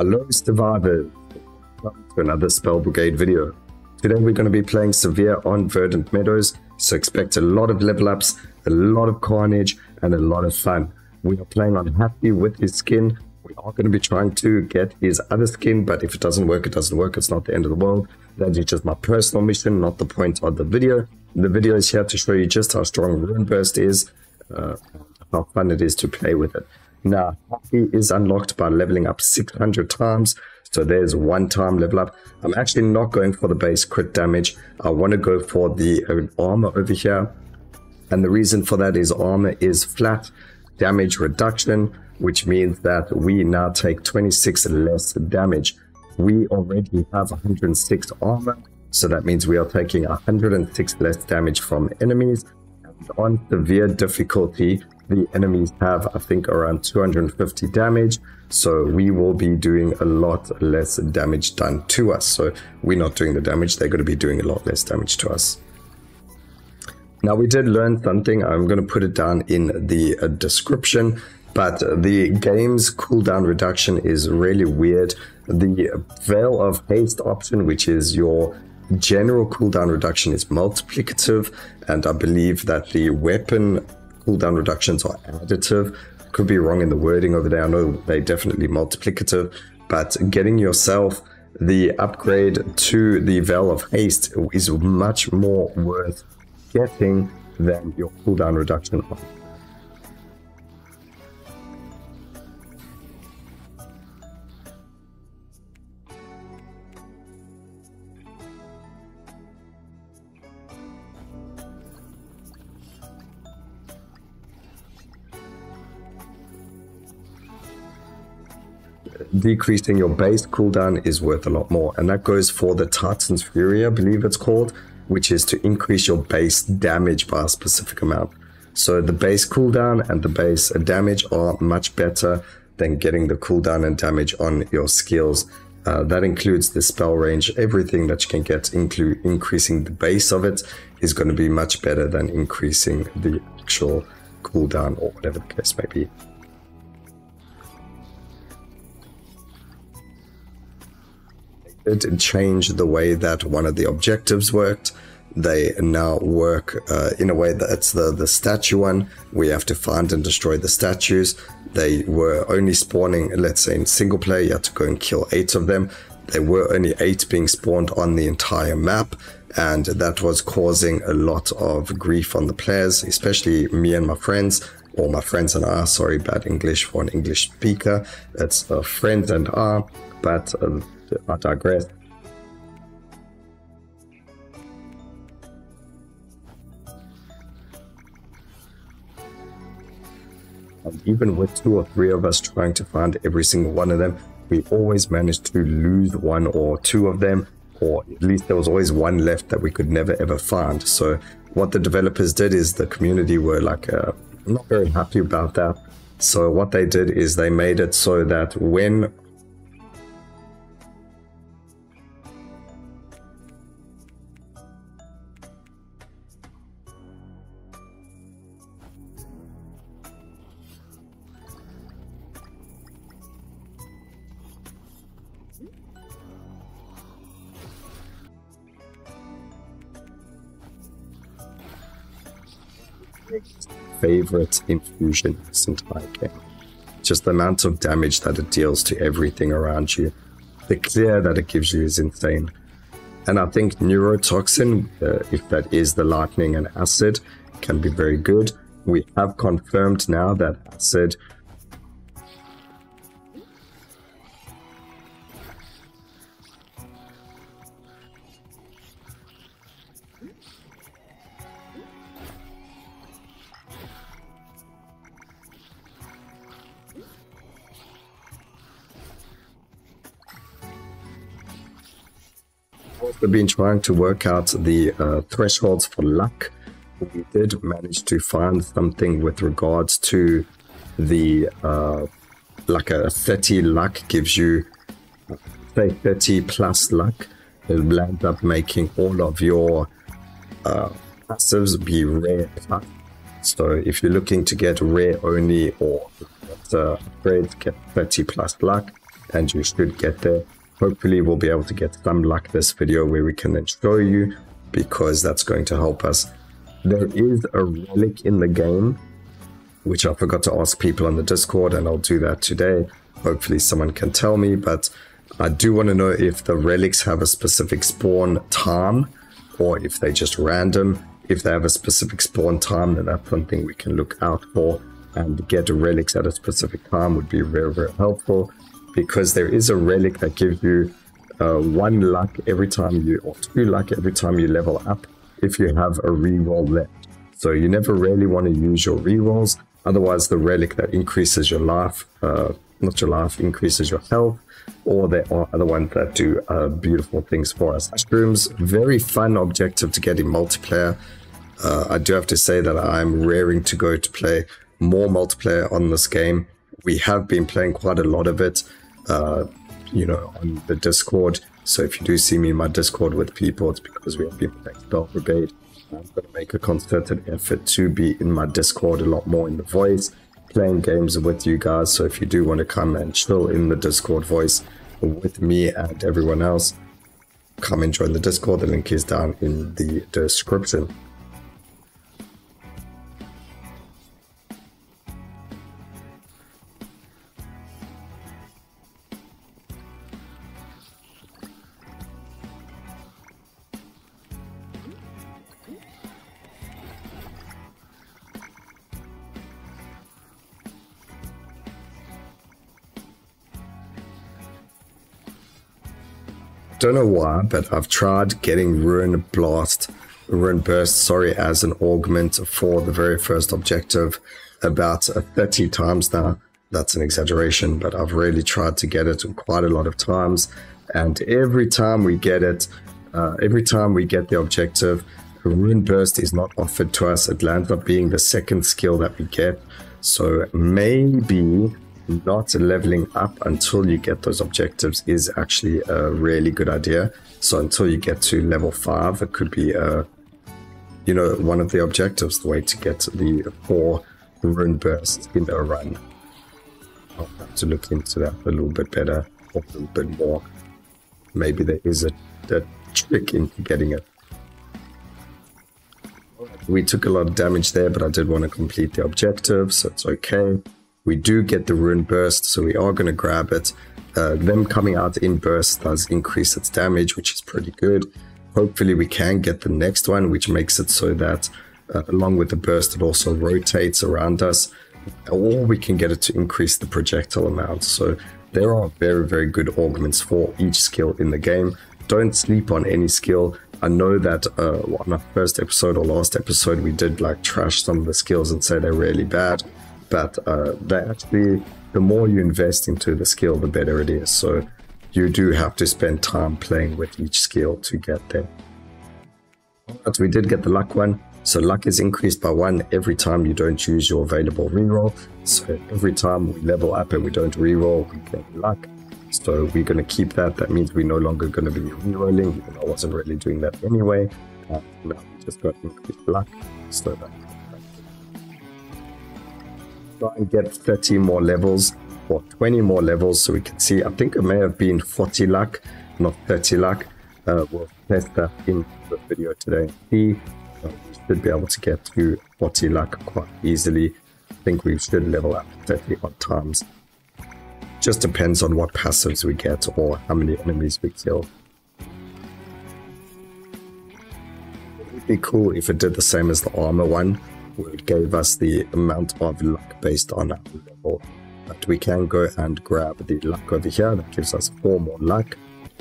Hello survivors, welcome to another Spell Brigade video. Today we're going to be playing Severe on Verdant Meadows, so expect a lot of level ups, a lot of carnage, and a lot of fun. We are playing on Happy with his skin. We are going to be trying to get his other skin, but if it doesn't work, it doesn't work. It's not the end of the world. That is just my personal mission, not the point of the video. The video is here to show you just how strong Rune Burst is, how fun it is to play with it. Now, Happy is unlocked by leveling up 600 times, so there's one time level up. I'm actually not going for the base crit damage. I want to go for the armor over here, and the reason for that is armor is flat damage reduction, which means that we now take 26 less damage. We already have 106 armor, so that means we are taking 106 less damage from enemies. And on severe difficulty, the enemies have, I think, around 250 damage, so we will be doing a lot less damage done to us. So we're not doing the damage, they're going to be doing a lot less damage to us. Now, we did learn something. I'm going to put it down in the description, but the game's cooldown reduction is really weird. The Veil of Haste option, which is your general cooldown reduction, is multiplicative, and I believe that the weapon cooldown reductions are additive. Could be wrong in the wording over there. I know they're definitely multiplicative, but getting yourself the upgrade to the Veil of Haste is much more worth getting than your cooldown reduction. Decreasing your base cooldown is worth a lot more, and that goes for the Titan's Fury, I believe it's called, which is to increase your base damage by a specific amount. So the base cooldown and the base damage are much better than getting the cooldown and damage on your skills. That includes the spell range. Everything that you can get, increasing the base of it, is going to be much better than increasing the actual cooldown, or whatever the case may be. Did change the way that one of the objectives worked. They now work in a way that it's the statue one. We have to find and destroy the statues. They were only spawning, let's say in single player, you had to go and kill 8 of them. There were only 8 being spawned on the entire map, and that was causing a lot of grief on the players, especially me and my friends, or my friends and I. Sorry, bad English for an English speaker. It's friends and I, but I digress. And even with 2 or 3 of us trying to find every single one of them, we always managed to lose 1 or 2 of them, or at least there was always 1 left that we could never ever find. So what the developers did is, the community were like not very happy about that. So what they did is they made it so that when favorite infusion in this entire game. Just the amount of damage that it deals to everything around you. The clear that it gives you is insane. And I think Neurotoxin, if that is the lightning and acid, can be very good. We have confirmed now that acid also been trying to work out the thresholds for luck. We did manage to find something with regards to the like a 30 luck gives you, say 30 plus luck. It lands up making all of your passives be rare plus. So if you're looking to get rare only or upgrade, get 30 plus luck, and you should get there. Hopefully we'll be able to get some luck this video where we can then show you, because that's going to help us. There is a relic in the game, which I forgot to ask people on the Discord, and I'll do that today. Hopefully someone can tell me, but I do want to know if the relics have a specific spawn time or if they just random. If they have a specific spawn time, then that's something we can look out for, and get relics at a specific time would be very, very helpful, because there is a relic that gives you 1 luck every time you, or 2 luck every time you level up if you have a reroll left. So you never really want to use your rerolls, otherwise the relic that increases your life, not your life, increases your health, or there are other ones that do beautiful things for us. Mushrooms, very fun objective to get in multiplayer. I do have to say that I'm raring to go to play more multiplayer on this game. We have been playing quite a lot of it, you know, on the Discord. So if you do see me in my Discord with people, it's because we have been playing Spell Brigade. I'm going to make a concerted effort to be in my Discord a lot more in the voice, playing games with you guys. So if you do want to come and chill in the Discord voice with me and everyone else, come and join the Discord. The link is down in the description. Don't know why, but I've tried getting Rune Burst, as an augment for the very first objective about 30 times now. That's an exaggeration, but I've really tried to get it quite a lot of times, and every time we get it, every time we get the objective, Rune Burst is not offered to us. It lands up being the second skill that we get, so maybe not leveling up until you get those objectives is actually a really good idea. So until you get to level 5, it could be you know, one of the objectives, the way to get the 4 Rune Bursts in a run. I'll have to look into that a little bit better, or a little bit more. Maybe there is a trick into getting it. We took a lot of damage there, but I did want to complete the objective, so it's okay. We do get the Rune Burst, so we are going to grab it. Them coming out in burst does increase its damage, which is pretty good. Hopefully we can get the next one, which makes it so that along with the burst it also rotates around us, or we can get it to increase the projectile amount. So there are very, very good augments for each skill in the game. Don't sleep on any skill. I know that on our first episode or last episode we did like trash some of the skills and say they're really bad. But they actually, the more you invest into the skill, the better it is. So you do have to spend time playing with each skill to get there. But we did get the luck one. So luck is increased by 1 every time you don't use your available reroll. So every time we level up and we don't reroll, we get luck. So we're going to keep that. That means we're no longer going to be rerolling, even though I wasn't really doing that anyway. Now we just got increased luck. So that try and get 30 more levels or 20 more levels, so we can see. I think it may have been 40 luck, not 30 luck. We'll test that in the video today. We should be able to get to 40 luck quite easily. I think we should level up 30 odd times. Just depends on what passives we get or how many enemies we kill. It would be cool if it did the same as the armor one, where it gave us the amount of luck based on our level. But we can go and grab the luck over here. That gives us 4 more luck.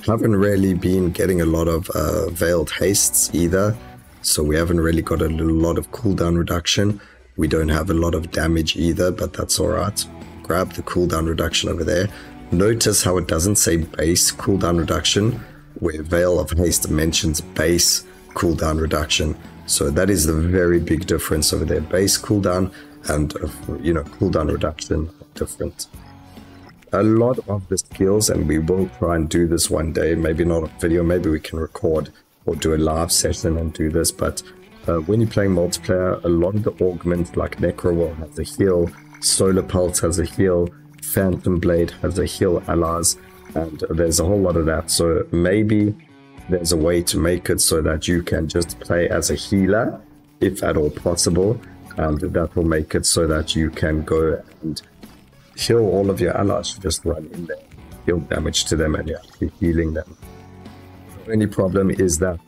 Haven't really been getting a lot of veiled hastes either, so we haven't really got a lot of cooldown reduction. We don't have a lot of damage either, but that's alright. Grab the cooldown reduction over there. Notice how it doesn't say base cooldown reduction, where Veil of Haste mentions base cooldown reduction. So that is the very big difference over there. Base cooldown and, you know, cooldown reduction are different. A lot of the skills, and we will try and do this one day, maybe not a video, maybe we can record or do a live session and do this, but when you're playing multiplayer, a lot of the augments like Necro will have a heal, Solar Pulse has a heal, Phantom Blade has a heal allies, and there's a whole lot of that. So maybe there's a way to make it so that you can just play as a healer, if at all possible, and that will make it so that you can go and heal all of your allies. Just run in there, deal damage to them, and you're actually healing them. The only problem is that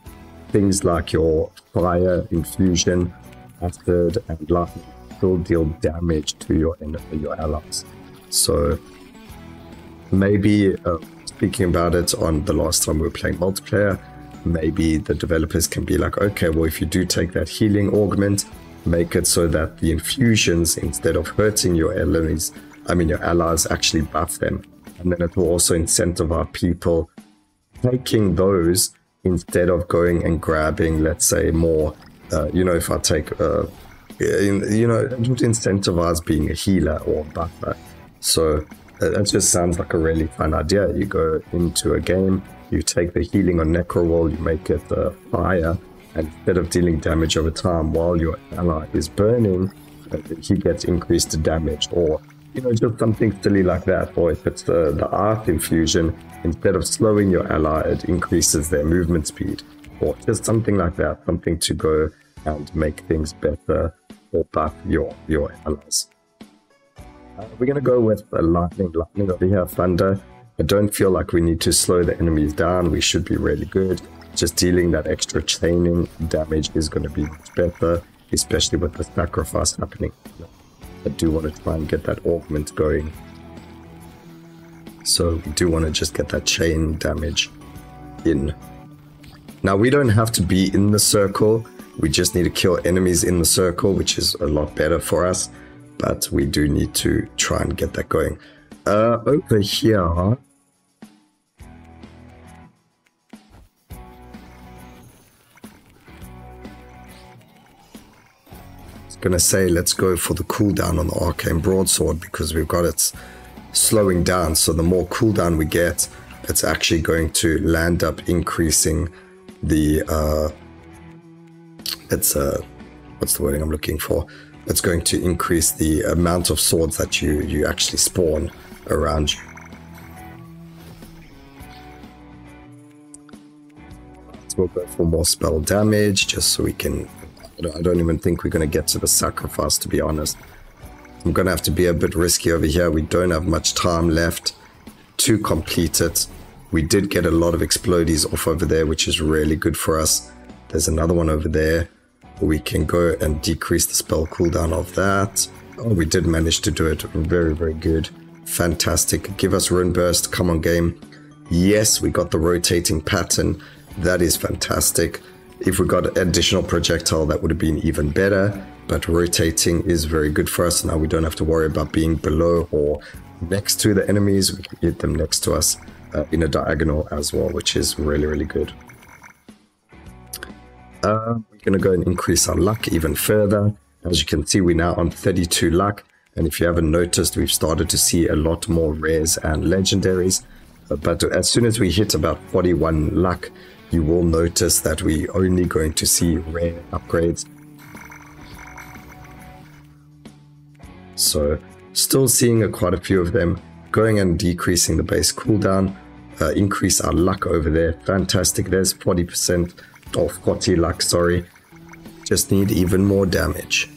things like your fire, infusion, acid, and lightning still deal damage to your allies. So maybe speaking about it on the last time we were playing multiplayer, maybe the developers can be like, okay, well, if you do take that healing augment, make it so that the infusions, instead of hurting your enemies, your allies, actually buff them. And then it will also incentivize people taking those instead of going and grabbing, let's say, more, if I take, it would incentivize being a healer or a buffer. So that just sounds like a really fun idea. You go into a game, you take the healing on Necro Wall, you make it fire, and instead of dealing damage over time while your ally is burning, he gets increased damage, or just something silly like that. Or if it's the Art Infusion, instead of slowing your ally, it increases their movement speed, or just something like that, something to go and make things better or buff your allies. We're going to go with lightning over here, thunder. I don't feel like we need to slow the enemies down. We should be really good. Just dealing that extra chaining damage is going to be much better, especially with the sacrifice happening. I do want to try and get that augment going. So we do want to just get that chain damage in. Now we don't have to be in the circle. We just need to kill enemies in the circle, which is a lot better for us. But we do need to try and get that going. Over here, I was gonna say let's go for the cooldown on the Arcane Broadsword, because we've got it slowing down. So the more cooldown we get, it's actually going to land up increasing the what's the wording I'm looking for? It's going to increase the amount of swords that you actually spawn around you. So we'll go for more spell damage, just so we can... I don't even think we're going to get to the sacrifice, to be honest. I'm going to have to be a bit risky over here. We don't have much time left to complete it. We did get a lot of explodies off over there, which is really good for us. There's another one over there. We can go and decrease the spell cooldown of that. Oh, we did manage to do it. Very, very good. Fantastic. Give us Rune Burst. Come on, game. Yes, we got the rotating pattern. That is fantastic. If we got additional projectile, that would have been even better. But rotating is very good for us. Now we don't have to worry about being below or next to the enemies. We can hit them next to us in a diagonal as well, which is really, really good. We're going to go and increase our luck even further. As you can see, we're now on 32 luck. And if you haven't noticed, we've started to see a lot more rares and legendaries. But as soon as we hit about 41 luck, you will notice that we're only going to see rare upgrades. So still seeing quite a few of them. Going and decreasing the base cooldown. Increase our luck over there. Fantastic. There's 40%. Or 40 luck, sorry. Just need even more damage.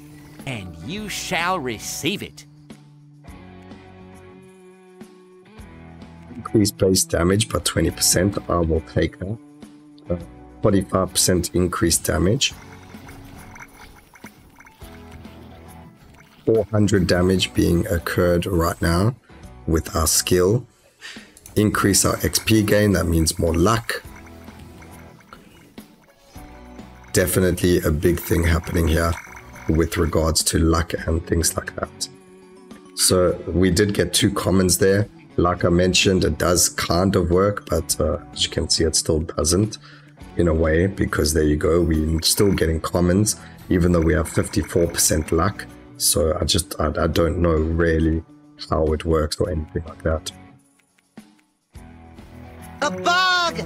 And you shall receive it. Increase base damage by 20%. I will take that. 45% increased damage. 400 damage being occurred right now with our skill. Increase our XP gain. That means more luck. Definitely a big thing happening here with regards to luck and things like that. So we did get 2 commons there. Like I mentioned, it does kind of work, but as you can see, it still doesn't in a way, because there you go, we're still getting commons, even though we have 54% luck. So I don't know really how it works or anything like that. A bug!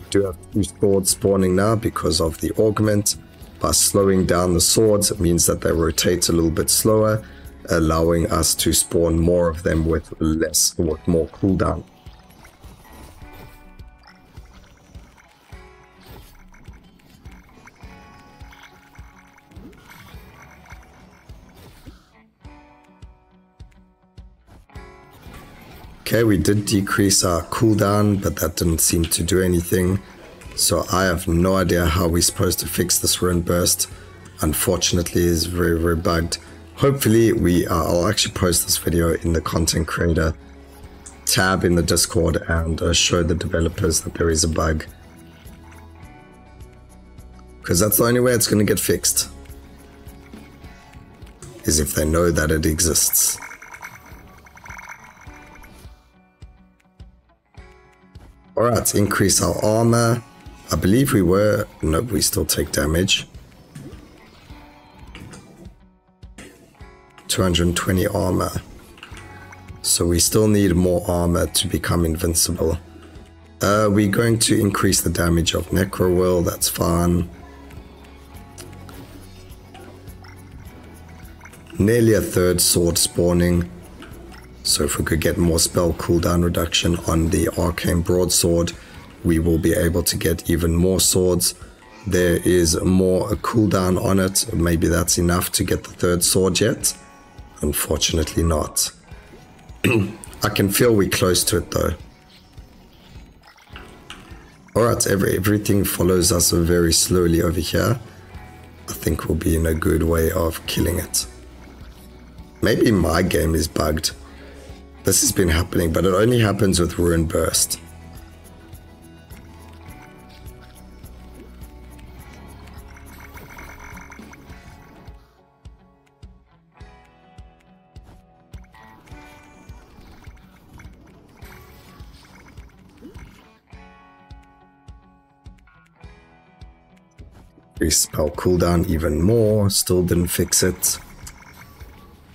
do have 2 swords spawning now because of the augment. By slowing down the swords, it means that they rotate a little bit slower, allowing us to spawn more of them with more cooldown. Okay, we did decrease our cooldown, but that didn't seem to do anything. So I have no idea how we're supposed to fix this rune burst. Unfortunately, it's very, very bugged. Hopefully, I'll actually post this video in the content creator tab in the Discord and show the developers that there is a bug. Because that's the only way it's going to get fixed. Is if they know that it exists. Alright, increase our armor. I believe we were... No, we still take damage. 220 armor. So we still need more armor to become invincible. We're going to increase the damage of Necro Will, that's fine. Nearly a 3rd sword spawning. So if we could get more spell cooldown reduction on the Arcane Broadsword, we will be able to get even more swords. There is more cooldown on it. Maybe that's enough to get the 3rd sword yet. Unfortunately not. I can feel we're close to it though. Alright, everything follows us very slowly over here. I think we'll be in a good way of killing it. Maybe my game is bugged. This has been happening, but it only happens with Rune Burst. Spell cooldown even more, still didn't fix it.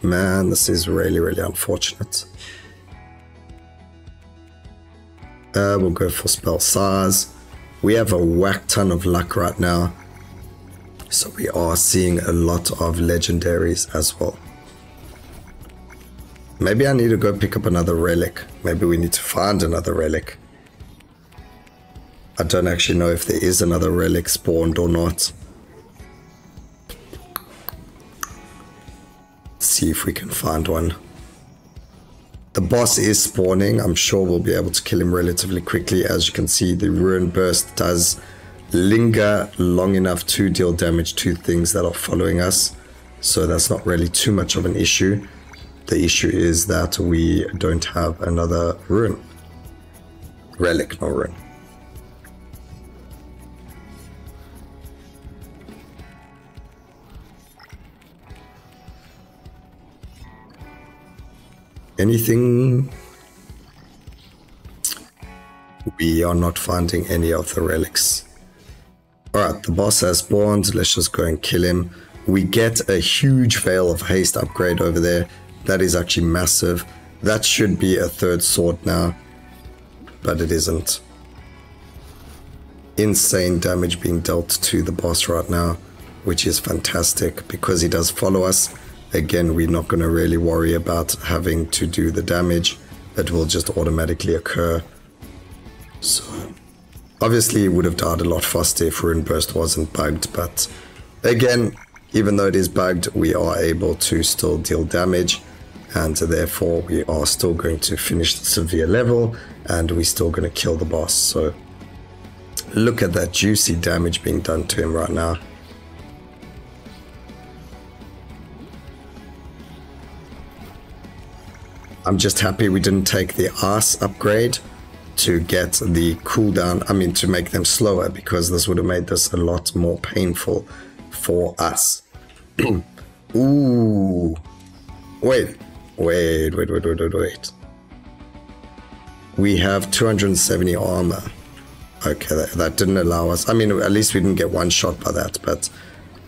Man, this is really, really unfortunate. We'll go for spell size. We have a whack ton of luck right now, so we are seeing a lot of legendaries as well. Maybe I need to go pick up another relic. Maybe we need to find another relic. I don't actually know if there is another relic spawned or not. Let's see if we can find one. The boss is spawning. I'm sure we'll be able to kill him relatively quickly. As you can see, the Rune Burst does linger long enough to deal damage to things that are following us. So that's not really too much of an issue. The issue is that we don't have another rune. Relic, no rune. Anything? We are not finding any of the relics. Alright, the boss has spawned. Let's just go and kill him. We get a huge Veil of Haste upgrade over there. That is actually massive. That should be a 3rd sword now, but it isn't. Insane damage being dealt to the boss right now, which is fantastic because he does follow us. Again, we're not going to really worry about having to do the damage. It will just automatically occur. So, obviously, it would have died a lot faster if Rune Burst wasn't bugged. But, again, even though it is bugged, we are able to still deal damage. And therefore, we are still going to finish the severe level. And we're still going to kill the boss. So, look at that juicy damage being done to him right now. I'm just happy we didn't take the Arse upgrade to get the cooldown, to make them slower, because this would have made this a lot more painful for us. Ooh. Wait. We have 270 armor. Okay, that didn't allow us, at least we didn't get one shot by that, but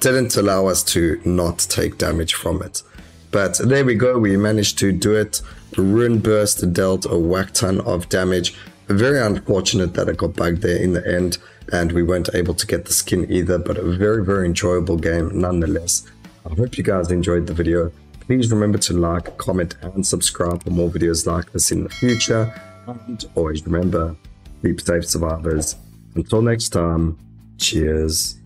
didn't allow us to not take damage from it. But there we go, we managed to do it. Rune Burst dealt a whack ton of damage. Very unfortunate that it got bugged there in the end and we weren't able to get the skin either, but a very, very enjoyable game nonetheless. I hope you guys enjoyed the video. Please remember to like, comment, and subscribe for more videos like this in the future. And always remember, keep safe, survivors. Until next time, cheers.